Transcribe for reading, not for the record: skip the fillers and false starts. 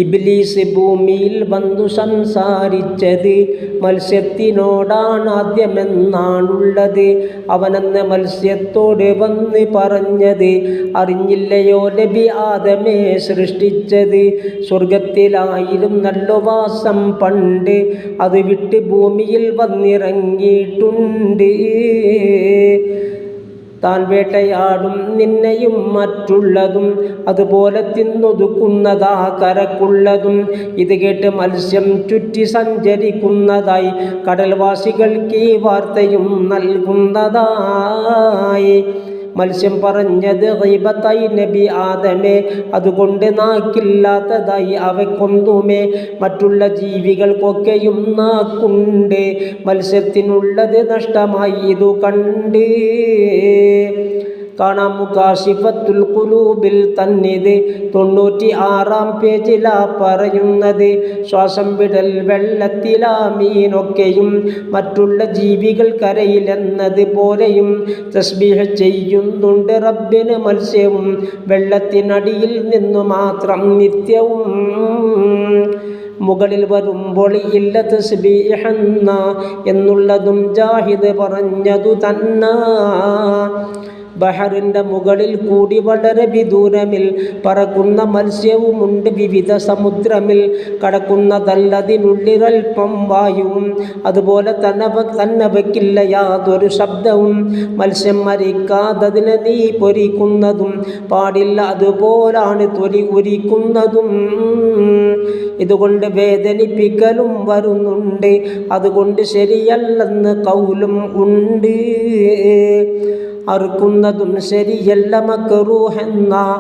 ഇബ്ലീസ് ഭൂമിയിൽ വന്നു സംസാരിച്ചത് മത്സ്യത്തിനോടാണ് ആദ്യമെന്നാണുള്ളത്. അവനെന്ന മത്സ്യത്തോട് വന്ന് പറഞ്ഞത്, അറിഞ്ഞില്ലയോ നബി ആദമെ സൃഷ്ടിച്ചത് സ്വർഗത്തിലായിരുന്നല്ലോ വാസം പണ്ട്, അത് വിട്ട് ഭൂമിയിൽ വന്നിറങ്ങിയിട്ടുണ്ട്. താൻ വേട്ടയാടും നിന്നെയും മറ്റുള്ളതും അതുപോലെ തിന്നൊതുക്കുന്നതാ കരക്കുള്ളതും. ഇത് കേട്ട് മത്സ്യം ചുറ്റി സഞ്ചരിക്കുന്നതായി കടൽവാസികൾക്ക് ഈ വാർത്തയും നൽകുന്നതായി. മത്സ്യം പറഞ്ഞത് ഗൈബത്തായി നബി ആദമേ, അതുകൊണ്ട് നാക്കില്ലാത്തതായി അവയ്ക്കൊന്നുമേ. മറ്റുള്ള ജീവികൾക്കൊക്കെയും നാക്കുണ്ട്, മത്സ്യത്തിനുള്ളത് നഷ്ടമായി ഇതു കണ്ട്. കാണാം മുകാശിഫത്തുൽ ഖുലൂബിൽ തന്നിത് 96-ാം പേജിലാ പറയുന്നത്. ശ്വാസം വിടൽ വെള്ളത്തിലാ മീനൊക്കെയും മറ്റുള്ള ജീവികൾ കരയിലെന്നത് പോലെയും തസ്ബീഹ് ചെയ്യുന്നുണ്ട് റബ്ബിന് മത്സ്യവും വെള്ളത്തിനടിയിൽ നിന്നു മാത്രം നിത്യവും. മുകളിൽ വരുമ്പോൾ ഇല്ല തസ്ബീഹെന്ന എന്നുള്ളതും ജാഹിദ് പറഞ്ഞതു തന്നാ. ബഹറിൻ്റെ മുകളിൽ കൂടി വളരെ വിദൂരമിൽ പറക്കുന്ന മത്സ്യവുമുണ്ട്, വിവിധ സമുദ്രമിൽ കടക്കുന്നതല്ലതിനുള്ളിലൽപ്പം വായുവും. അതുപോലെ തന്നെ വയ്ക്കില്ല യാതൊരു ശബ്ദവും. മത്സ്യം മരിക്കാത്തതിനെ നീ പൊരിക്കുന്നതും പാടില്ല, അതുപോലാണ് തൊലി ഉരിക്കുന്നതും. ഇതുകൊണ്ട് വേദനിപ്പിക്കലും വരുന്നുണ്ട്, അതുകൊണ്ട് ശരിയല്ലെന്ന് കൗലും ഉണ്ട്. അറുക്കുന്നതും ശരിയല്ല മക്റൂഹെന്ന